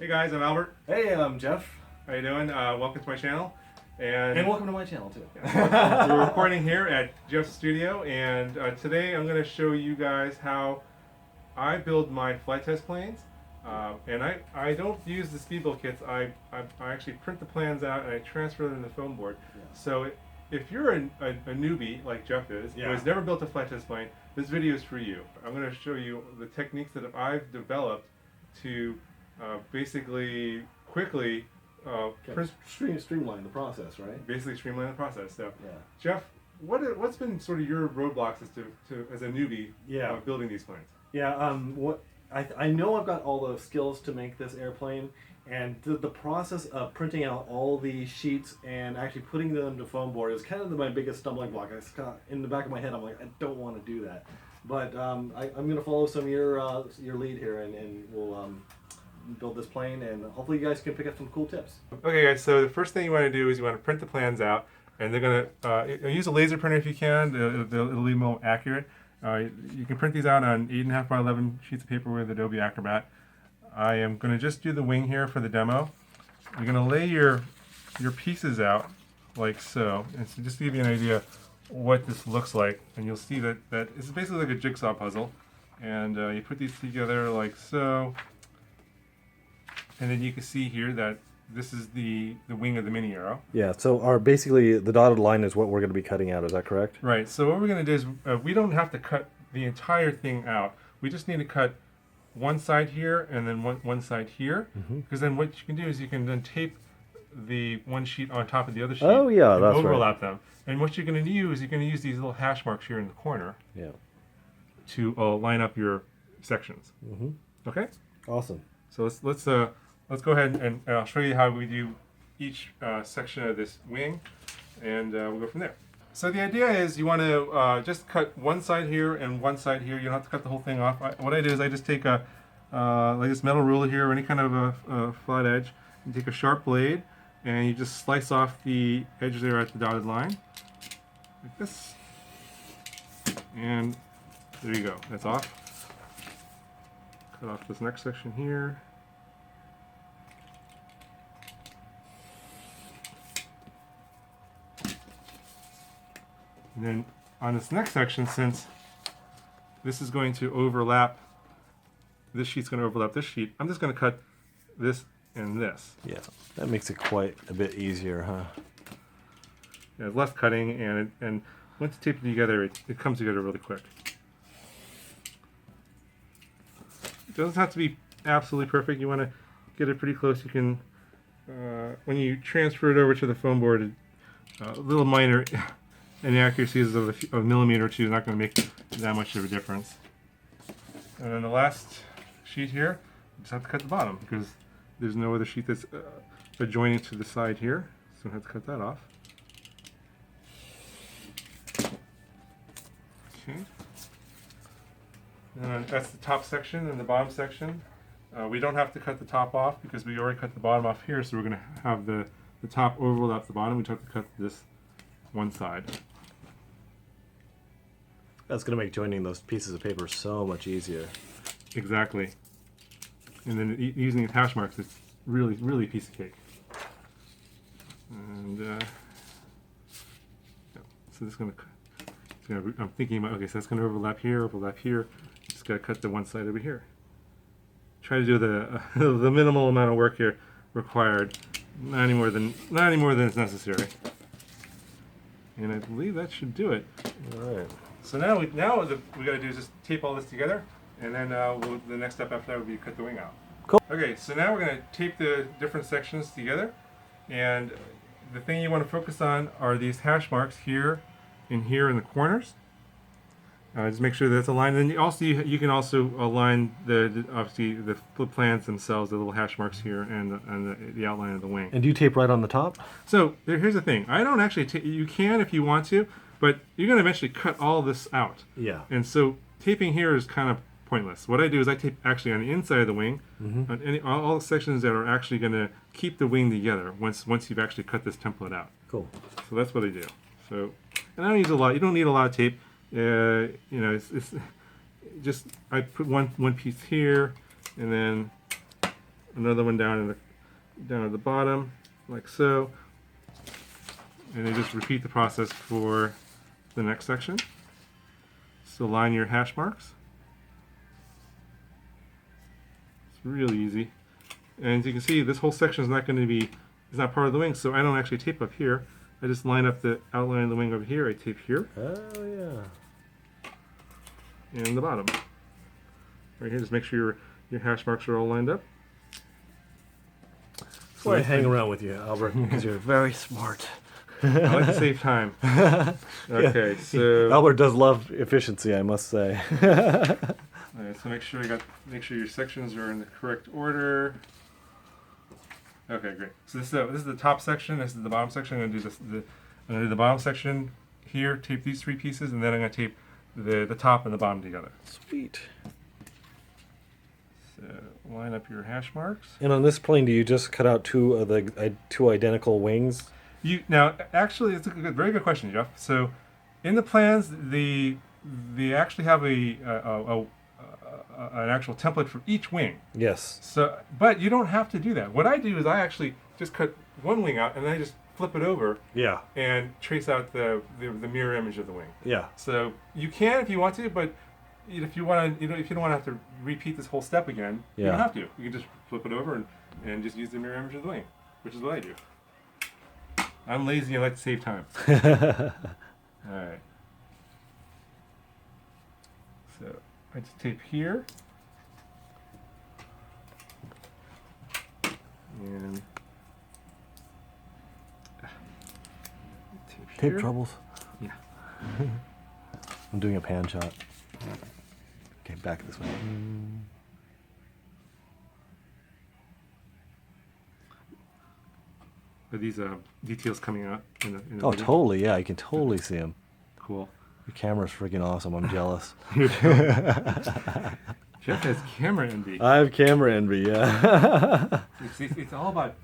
Hey guys, I'm Albert. Hey, I'm Jeff. How you doing? Welcome to my channel. And welcome to my channel too. We're recording here at Jeff's studio, and today I'm going to show you guys how I build my flight test planes. And I don't use the speedbuild kits. I actually print the plans out and I transfer them to the foam board. Yeah. So if you're a newbie like Jeff is, who has never built a flight test plane, this video is for you. I'm going to show you the techniques that I've developed to basically quickly streamline the process, right? Basically streamline the process. So, Yeah. Jeff, what's been sort of your roadblocks as a newbie building these planes? Yeah. I know I've got all the skills to make this airplane, and the process of printing out all the sheets and actually putting them to foam board is kind of my biggest stumbling block. In the back of my head, I'm like, I don't want to do that, but I'm going to follow some of your lead here, and we'll build this plane, and hopefully you guys can pick up some cool tips. Okay guys, so the first thing you want to do is you want to print the plans out, and they're going to use a laser printer if you can. It'll be more accurate. You can print these out on 8.5 by 11 sheets of paper with Adobe Acrobat. I am going to just do the wing here for the demo. You're going to lay your pieces out like so, and so just to give you an idea what this looks like, and you'll see that it's basically like a jigsaw puzzle, and you put these together like so. And then you can see here that this is the wing of the mini aero. Yeah, so basically the dotted line is what we're going to be cutting out, is that correct? Right, so what we're going to do is we don't have to cut the entire thing out. We just need to cut one side here and then one side here. Because then what you can do is you can then tape the one sheet on top of the other sheet. Oh yeah, and that's overlap right. them. And what you're going to do is you're going to use these little hash marks here in the corner to line up your sections. Okay? Awesome. So let's go ahead and I'll show you how we do each section of this wing, and we'll go from there. So the idea is you want to just cut one side here and one side here. You don't have to cut the whole thing off. What I do is I just take a like this metal ruler here, or any kind of a flat edge, and take a sharp blade, and you just slice off the edge there at the dotted line, like this. And there you go, that's off. Cut off this next section here. And then on this next section, since this is going to overlap, this sheet's going to overlap this sheet, I'm just going to cut this and this. Yeah, that makes it quite a bit easier, huh? Yeah, less cutting, and once you tape it together, it comes together really quick. It doesn't have to be absolutely perfect. You want to get it pretty close. You can, when you transfer it over to the foam board, a little minor inaccuracies of a millimeter or two is not going to make that much of a difference. And then the last sheet here, you just have to cut the bottom because there's no other sheet that's adjoining to the side here, so I have to cut that off. Okay. And that's the top section and the bottom section. We don't have to cut the top off because we already cut the bottom off here, so we're going to have the top overlap the bottom. We just have to cut this one side. That's going to make joining those pieces of paper so much easier. Exactly. And then using these hash marks, it's really, really a piece of cake. And yeah. So this is going to, I'm thinking about, okay, so that's going to overlap here. Just got to cut the one side over here. Try to do the the minimal amount of work here required, not any more than is necessary. And I believe that should do it. All right. So now what we got to do is just tape all this together, and then the next step after that would be cut the wing out. Cool. Okay, so now we're going to tape the different sections together, and the thing you want to focus on are these hash marks here and here in the corners. Just make sure that's aligned. And you can also align obviously the plans themselves, the little hash marks here, and the outline of the wing. And do you tape right on the top? So here's the thing. I don't actually you can if you want to, but you're going to eventually cut all this out. Yeah. And so taping here is kind of pointless. What I do is I tape actually on the inside of the wing, on all the sections that are actually going to keep the wing together once you've actually cut this template out. Cool. So that's what I do. So, and I don't use a lot. You don't need a lot of tape. You know, it's just I put one piece here, and then another one down at the bottom, like so. And then just repeat the process for the next section. So line your hash marks. It's really easy. And as you can see, this whole section is not going to be, it's not part of the wing, so I don't actually tape up here. I just line up the outline of the wing over here. I tape here. Oh, yeah. And the bottom. Right here, just make sure your hash marks are all lined up. That's why I hang around with you, Albert, because you're very smart. I like to save time. Okay, so Albert does love efficiency, I must say. alright, so make sure your sections are in the correct order. Okay, great. So this is the top section. This is the bottom section. I'm gonna do I'm gonna do the bottom section here. Tape these 3 pieces, and then I'm gonna tape the top and the bottom together. Sweet. So line up your hash marks. And on this plane, do you just cut out two of the two identical wings? Now, actually, it's a very good question, Jeff. So, in the plans, they actually have an actual template for each wing. Yes. So, but you don't have to do that. What I do is I actually just cut one wing out and then I just flip it over. Yeah. And trace out the mirror image of the wing. Yeah. So you can if you want to, but if you want to, if you don't want to have to repeat this whole step again, you don't have to. You can just flip it over and just use the mirror image of the wing, which is what I do. I'm lazy. I like to save time. All right. So I just tape here. And Tape troubles? Yeah. I'm doing a pan shot. Okay, back this way. Are these details coming out in the Oh, video? totally. Yeah, you can totally see them. Cool. Your camera's freaking awesome. I'm jealous. Jeff has camera envy. I have camera envy. Yeah. It's all about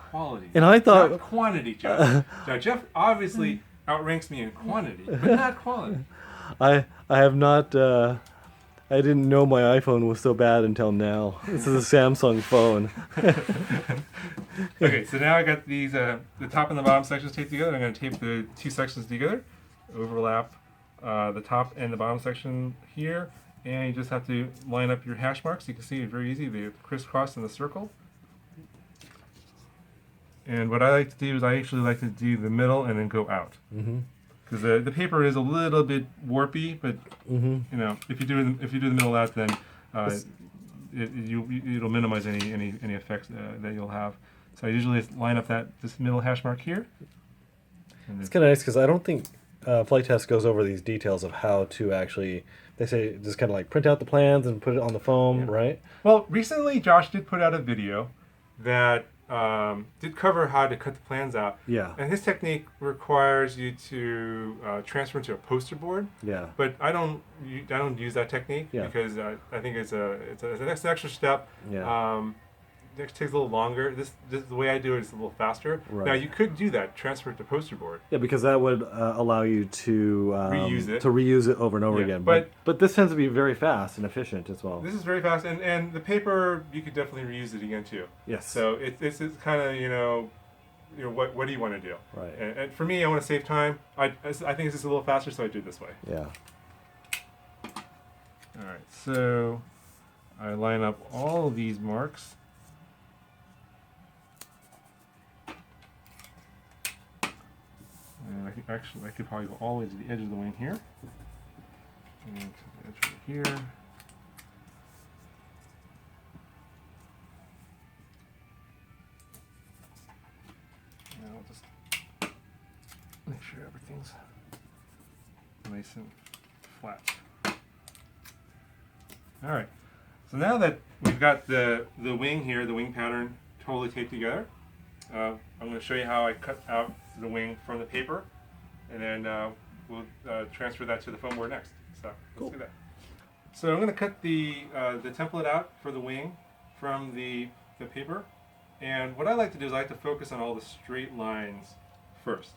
quality. And I thought not quantity, Jeff. Now, Jeff obviously outranks me in quantity, but not quality. I have not. I didn't know my iPhone was so bad until now. This is a Samsung phone. Okay, so now I got these the top and the bottom sections taped together. I'm going to tape the 2 sections together, overlap the top and the bottom section here, and you just have to line up your hash marks. You can see it's very easy. They crisscross in the circle. And what I like to do is I actually like to do the middle and then go out. Because the paper is a little bit warpy, but you know, if you do the middle out, then it'll minimize any effects that you'll have. So I usually line up this middle hash mark here. It's kind of nice because I don't think Flitetest goes over these details of how to actually. They say just kind of like print out the plans and put it on the foam, right? Well, recently Josh did put out a video that did cover how to cut the plans out. Yeah. And his technique requires you to transfer into a poster board. Yeah. But I don't use that technique because I think it's an extra step. Yeah. It takes a little longer. This the way I do it is a little faster. Right. Now you could do that, transfer it to poster board. Yeah, because that would allow you to reuse it over and over again. But this tends to be very fast and efficient as well. This is very fast, and the paper you could definitely reuse it again too. Yes. So it's kind of what do you want to do? Right. And for me, I want to save time. I think it's just a little faster, so I do it this way. Yeah. All right. So I line up all of these marks. And I could probably go all the way to the edge of the wing here. And to the edge over here. And I'll just make sure everything's nice and flat. Alright, so now that we've got the wing here, the wing pattern totally taped together, I'm going to show you how I cut out the wing from the paper, and then we'll transfer that to the foam board next. So let's do that. So I'm going to cut the template out for the wing from the paper, and what I like to do is I like to focus on all the straight lines first.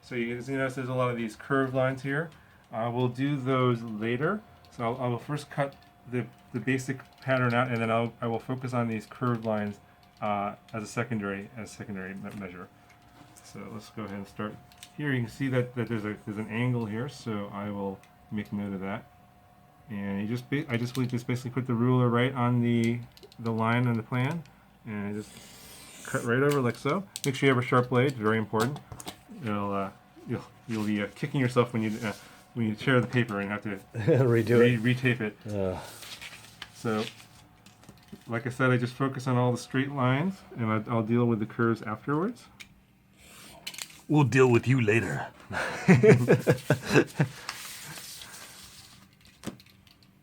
So you can notice there's a lot of these curved lines here. We'll do those later. So I will first cut the the basic pattern out, and then I will focus on these curved lines as a secondary measure. So let's go ahead and start here. You can see that there's an angle here, so I will make note of that. And I just basically put the ruler right on the line on the plan, and I just cut right over like so. Make sure you have a sharp blade; very important. You'll be kicking yourself when you tear the paper and have to retape it. So, like I said, I just focus on all the straight lines, and I'll deal with the curves afterwards. We'll deal with you later.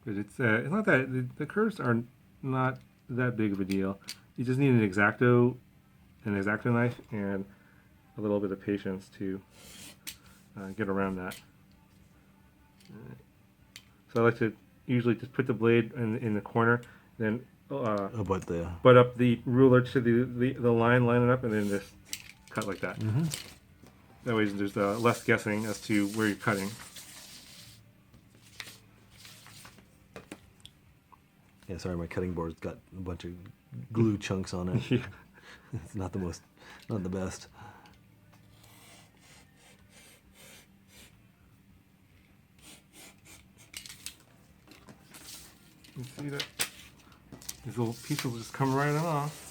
But it's not that the curves are not that big of a deal. You just need an X-Acto knife and a little bit of patience to get around that. So I like to usually just put the blade in the corner, then butt up the ruler to the line it up, and then just cut like that. Mm-hmm. That way there's less guessing as to where you're cutting. Yeah, sorry, my cutting board's got a bunch of glue chunks on it. Yeah. It's not the best. You see that? These little pieces will just come right on off.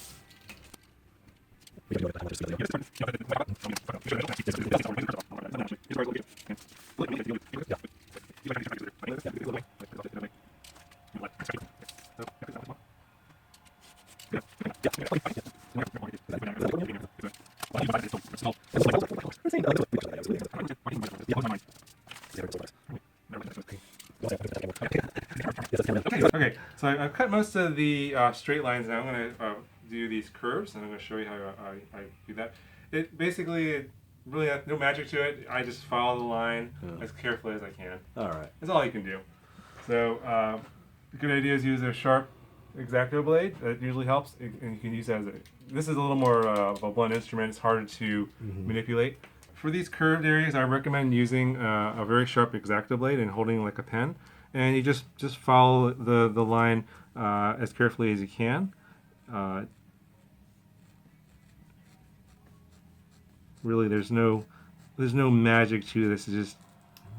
Okay, so I've cut most of the straight lines now. I'm going to do these curves, and I'm going to show you how I do that. It basically really has no magic to it. I just follow the line as carefully as I can. All right. That's all you can do. So a good idea is use a sharp X-Acto blade. That usually helps, and you can use that as this is a little more of a blunt instrument. It's harder to manipulate. For these curved areas, I recommend using a very sharp X-Acto blade and holding like a pen. And you just follow the line as carefully as you can. Really, there's no magic to this. It's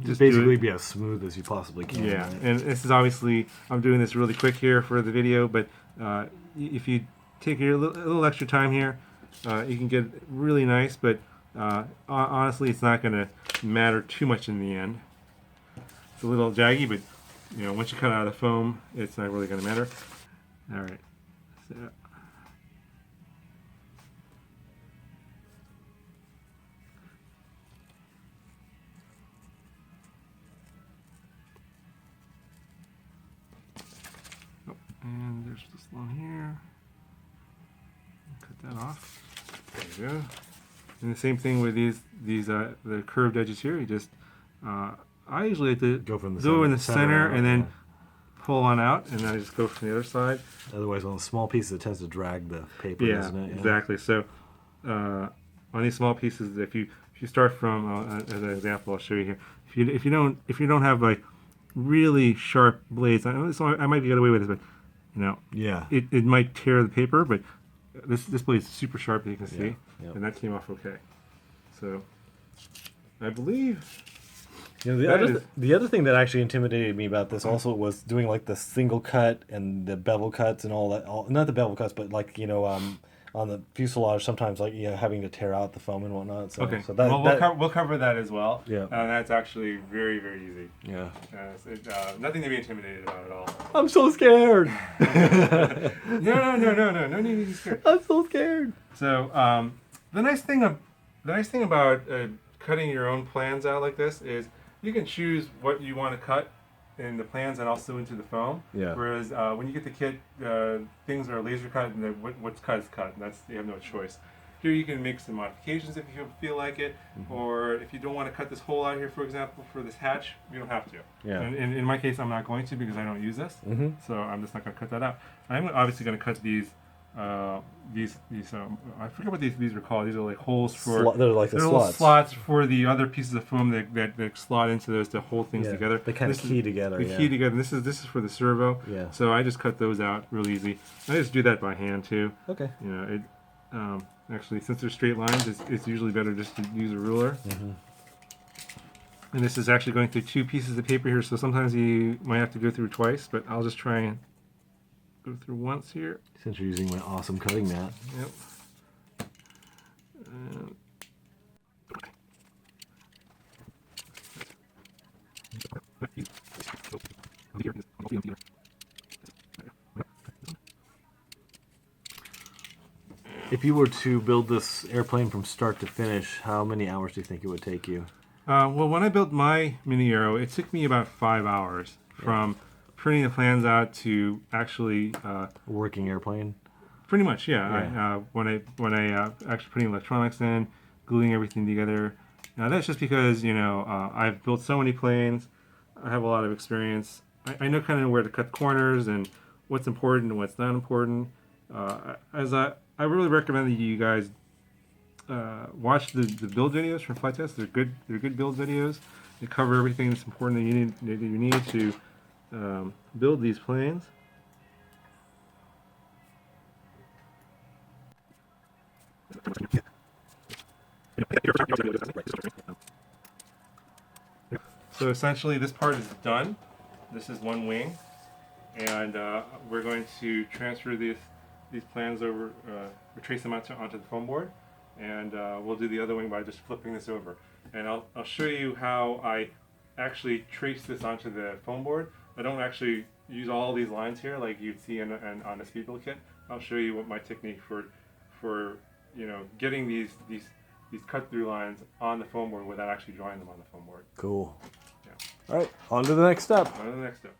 just basically be as smooth as you possibly can. Yeah, right? and this is obviously, I'm doing this really quick here for the video, but if you take a little extra time here, you can get really nice. But honestly, it's not going to matter too much in the end. It's a little jaggy, but once you cut out of the foam, it's not really going to matter. All right. So, and there's this one here. Cut that off. There you go. And the same thing with these the curved edges here. You just I usually like to Go from the in the center out, and then pull on out, and then I just go from the other side. Otherwise, on the small pieces, it tends to drag the paper, Yeah, doesn't it? exactly. So on these small pieces, if you start from as an example, I'll show you here. If you don't have like really sharp blades, so I might get away with this, but Yeah. it might tear the paper. But this blade is super sharp, as you can see, Yep. and that came off okay. So I believe. The other thing that actually intimidated me about this also was doing like the single cut and the bevel cuts and all that. Not the bevel cuts, but like on the fuselage sometimes like having to tear out the foam and whatnot. So, Okay. So that, we'll cover that as well. Yeah. That's actually very, very easy. Yeah. Nothing to be intimidated about at all. I'm so scared. No need to be scared. I'm so scared. So the nice thing about cutting your own plans out like this is you can choose what you want to cut in the plans and also into the foam. Yeah. Whereas when you get the kit, things are laser cut, and what's cut is cut, and you have no choice. Here you can make some modifications if you feel like it, or if you don't want to cut this hole out here, for example, for this hatch, you don't have to. Yeah. And in my case, I'm not going to because I don't use this, so I'm just not going to cut that out. I'm obviously going to cut these these I forget what these are called. These are like holes for They're like the little slots. slots for the other pieces of foam that slot into those to hold things Yeah, together. they kind of key together. They Yeah. key together. And this is for the servo. Yeah. So I just cut those out real easy. I just do that by hand too. Okay. You know, actually, since they're straight lines, it's usually better just to use a ruler. Mm-hmm. And this is actually going through 2 pieces of paper here, so sometimes you might have to go through twice, but I'll just try and go through once here. Since you're using my awesome cutting mat. Yep. And If you were to build this airplane from start to finish, how many hours do you think it would take you? well, when I built my mini aero, it took me about 5 hours from printing the plans out to actually Working airplane? pretty much, yeah. Yeah. When I actually putting electronics in, gluing everything together. Now that's just because I've built so many planes. I have a lot of experience. I know kind of where to cut corners and what's important and what's not important. I really recommend that you guys watch the build videos from Flitetest. They're good. They're good build videos. They cover everything that's important that you need to build these planes. So essentially, this part is done. This is one wing, and we're going to transfer these plans over, retrace them onto the foam board, and we'll do the other wing by just flipping this over. And I'll show you how I actually trace this onto the foam board. I don't actually use all these lines here like you'd see on a speedbuild kit. I'll show you what my technique for getting these cut through lines on the foam board without actually drawing them on the foam board. Cool. Yeah. All right, on to the next step. On to the next step.